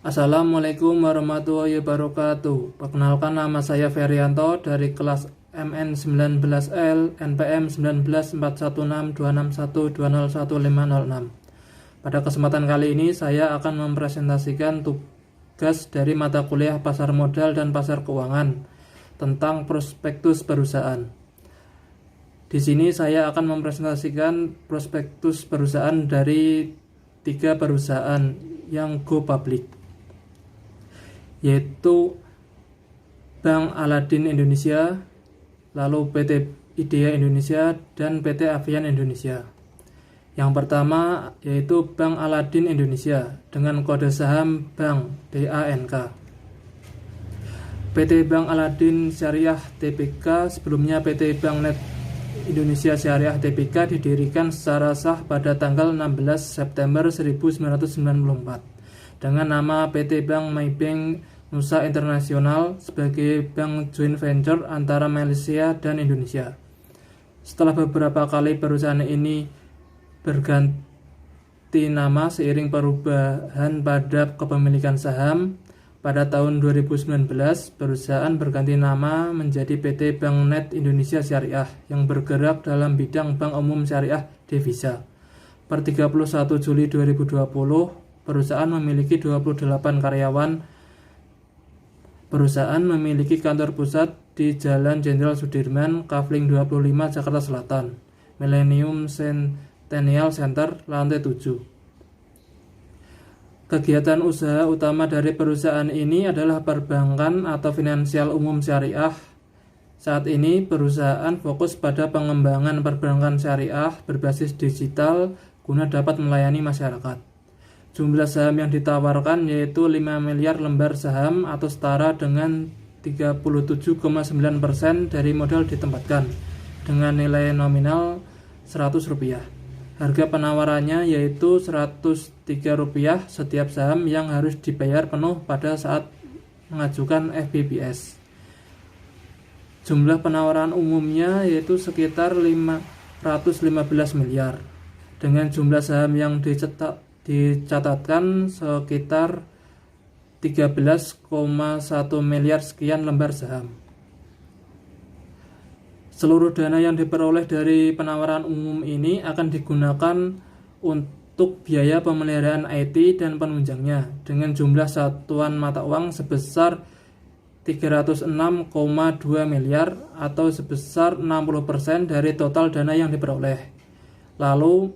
Assalamualaikum warahmatullahi wabarakatuh. Perkenalkan, nama saya Ferianto dari kelas MN19L NPM 194162612015006. Pada kesempatan kali ini saya akan mempresentasikan tugas dari mata kuliah pasar modal dan pasar keuangan tentang prospektus perusahaan. Di sini saya akan mempresentasikan prospektus perusahaan dari 3 perusahaan yang go public, yaitu Bank Aladin Indonesia, lalu PT Idea Indonesia, dan PT Avian Indonesia. Yang pertama yaitu Bank Aladin Indonesia dengan kode saham BANK BANK. PT Bank Aladin Syariah Tbk, sebelumnya PT Bank Net Indonesia Syariah Tbk, didirikan secara sah pada tanggal 16 September 1994 dengan nama PT Bank Maybank Nusa Internasional sebagai bank joint venture antara Malaysia dan Indonesia. Setelah beberapa kali perusahaan ini berganti nama seiring perubahan pada kepemilikan saham, pada tahun 2019 perusahaan berganti nama menjadi PT Bank Net Indonesia Syariah yang bergerak dalam bidang bank umum syariah devisa. Per 31 Juli 2020, perusahaan memiliki 28 karyawan. Perusahaan memiliki kantor pusat di Jalan Jenderal Sudirman, Kafling 25, Jakarta Selatan, Millennium Centennial Center, lantai 7. Kegiatan usaha utama dari perusahaan ini adalah perbankan atau finansial umum syariah. Saat ini perusahaan fokus pada pengembangan perbankan syariah berbasis digital guna dapat melayani masyarakat. Jumlah saham yang ditawarkan yaitu 5 miliar lembar saham atau setara dengan 37,9% dari modal ditempatkan dengan nilai nominal Rp100. Harga penawarannya yaitu Rp103 setiap saham yang harus dibayar penuh pada saat mengajukan FBPS. Jumlah penawaran umumnya yaitu sekitar 515 miliar dengan jumlah saham yang dicatatkan sekitar 13,1 miliar sekian lembar saham. Seluruh dana yang diperoleh dari penawaran umum ini akan digunakan untuk biaya pemeliharaan IT dan penunjangnya dengan jumlah satuan mata uang sebesar 306,2 miliar atau sebesar 60% dari total dana yang diperoleh. Lalu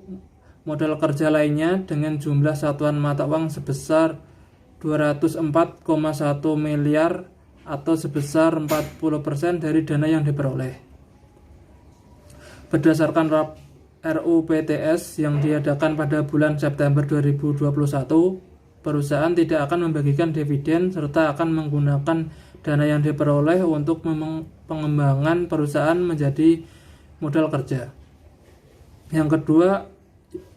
modal kerja lainnya dengan jumlah satuan mata uang sebesar 204,1 miliar atau sebesar 40% dari dana yang diperoleh. Berdasarkan RUPTS yang diadakan pada bulan September 2021, perusahaan tidak akan membagikan dividen serta akan menggunakan dana yang diperoleh untuk pengembangan perusahaan menjadi modal kerja. Yang kedua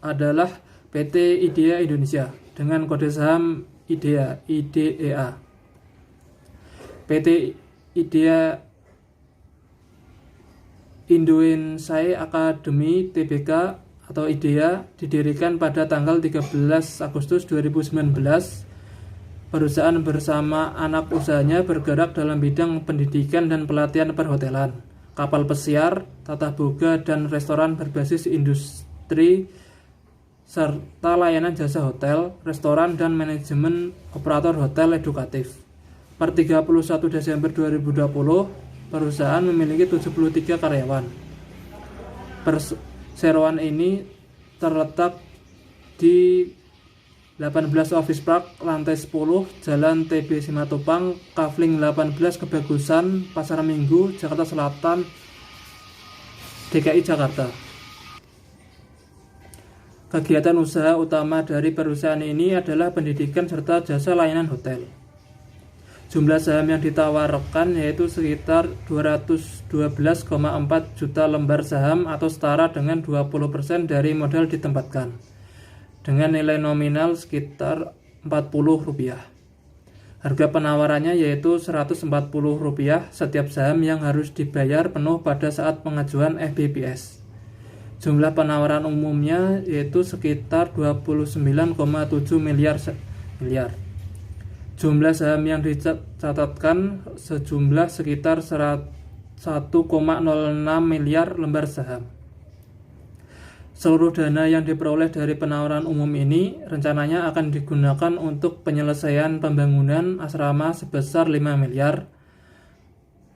adalah PT Idea Indonesia dengan kode saham IDEA, IDEA. PT Idea Indonesia Academy Tbk atau IDEA didirikan pada tanggal 13 Agustus 2019. Perusahaan bersama anak usahanya bergerak dalam bidang pendidikan dan pelatihan perhotelan, kapal pesiar, tata boga, dan restoran berbasis industri serta layanan jasa hotel, restoran, dan manajemen operator hotel edukatif. Per 31 Desember 2020, perusahaan memiliki 73 karyawan. Perseroan ini terletak di 18 Office Park, lantai 10, Jalan TB Simatupang, Kafling 18, Kebagusan, Pasar Minggu, Jakarta Selatan, DKI Jakarta. Kegiatan usaha utama dari perusahaan ini adalah pendidikan serta jasa layanan hotel. Jumlah saham yang ditawarkan yaitu sekitar 212,4 juta lembar saham atau setara dengan 20% dari modal ditempatkan dengan nilai nominal sekitar Rp40. Harga penawarannya yaitu Rp140 setiap saham yang harus dibayar penuh pada saat pengajuan FBPS. Jumlah penawaran umumnya yaitu sekitar 29,7 miliar. Jumlah saham yang dicatatkan sejumlah sekitar 1,06 miliar lembar saham. Seluruh dana yang diperoleh dari penawaran umum ini rencananya akan digunakan untuk penyelesaian pembangunan asrama sebesar 5 miliar,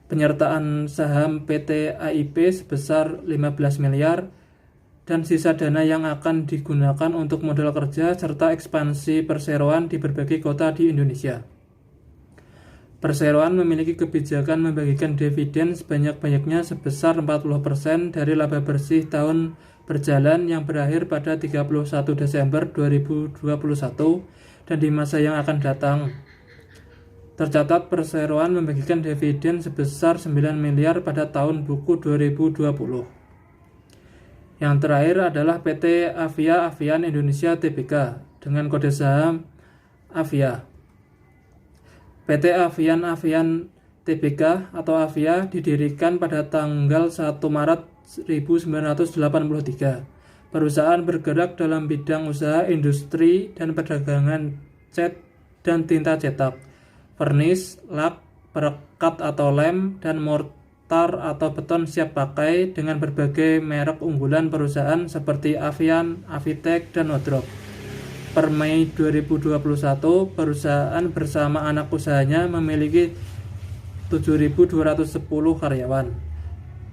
penyertaan saham PT AIP sebesar 15 miliar, dan sisa dana yang akan digunakan untuk modal kerja serta ekspansi perseroan di berbagai kota di Indonesia. Perseroan memiliki kebijakan membagikan dividen sebanyak-banyaknya sebesar 40% dari laba bersih tahun berjalan yang berakhir pada 31 Desember 2021 dan di masa yang akan datang. Tercatat perseroan membagikan dividen sebesar 9 miliar pada tahun buku 2020. Yang terakhir adalah PT Avia Avian Indonesia Tbk dengan kode saham Avia. PT Avian Avian Tbk atau Avia didirikan pada tanggal 1 Maret 1983. Perusahaan bergerak dalam bidang usaha industri dan perdagangan cat dan tinta cetak, vernis, lak, perekat atau lem, dan mortar atau beton siap pakai dengan berbagai merek unggulan perusahaan seperti Avian, Avitec, dan Odrop. Per Mei 2021, perusahaan bersama anak usahanya memiliki 7.210 karyawan.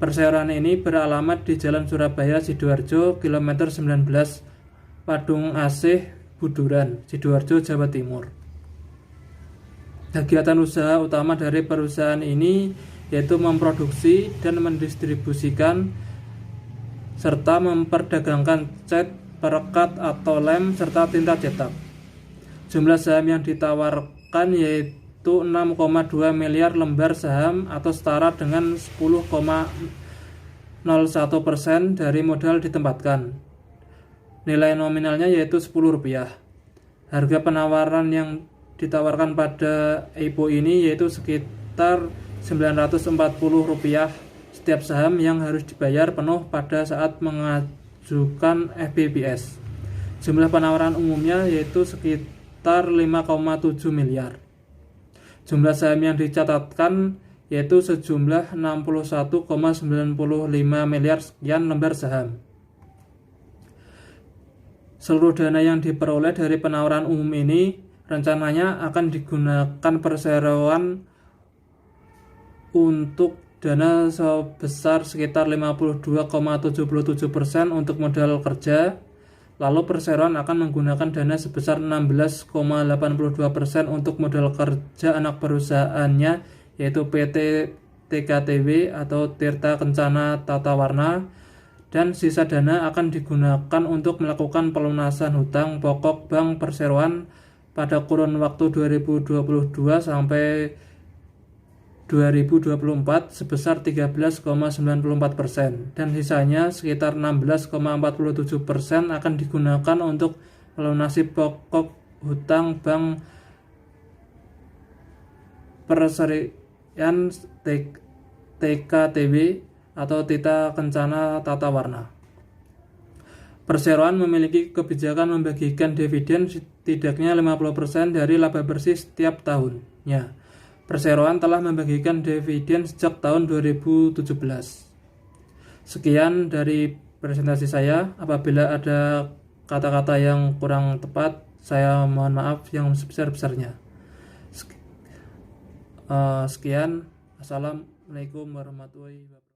Perseroan ini beralamat di Jalan Surabaya Sidoarjo, kilometer 19, Padung Asih, Buduran, Sidoarjo, Jawa Timur. Kegiatan usaha utama dari perusahaan ini yaitu memproduksi dan mendistribusikan serta memperdagangkan cat, perekat atau lem, serta tinta cetak. Jumlah saham yang ditawarkan yaitu 6,2 miliar lembar saham atau setara dengan 10,01% dari modal ditempatkan. Nilai nominalnya yaitu Rp10. Harga penawaran yang ditawarkan pada IPO ini yaitu sekitar Rp940 setiap saham yang harus dibayar penuh pada saat mengajukan FPPS. Jumlah penawaran umumnya yaitu sekitar 5,7 miliar. Jumlah saham yang dicatatkan yaitu sejumlah 61,95 miliar sekian lembar saham. Seluruh dana yang diperoleh dari penawaran umum ini rencananya akan digunakan perseroan untuk dana sebesar sekitar 52,77% untuk modal kerja, lalu perseroan akan menggunakan dana sebesar 16,82% untuk modal kerja anak perusahaannya yaitu PT TKTW atau Tirta Kencana Tata Warna, dan sisa dana akan digunakan untuk melakukan pelunasan hutang pokok bank perseroan pada kurun waktu 2022 sampai 2024 sebesar 13,94% dan sisanya sekitar 16,47% akan digunakan untuk melunasi pokok hutang bank perserian TKTW atau Tirta Kencana Tata Warna. Perseroan memiliki kebijakan membagikan dividen setidaknya 50% dari laba bersih setiap tahunnya. Perseroan telah membagikan dividen sejak tahun 2017. Sekian dari presentasi saya. Apabila ada kata-kata yang kurang tepat, saya mohon maaf yang sebesar-besarnya. Sekian. Assalamualaikum warahmatullahi wabarakatuh.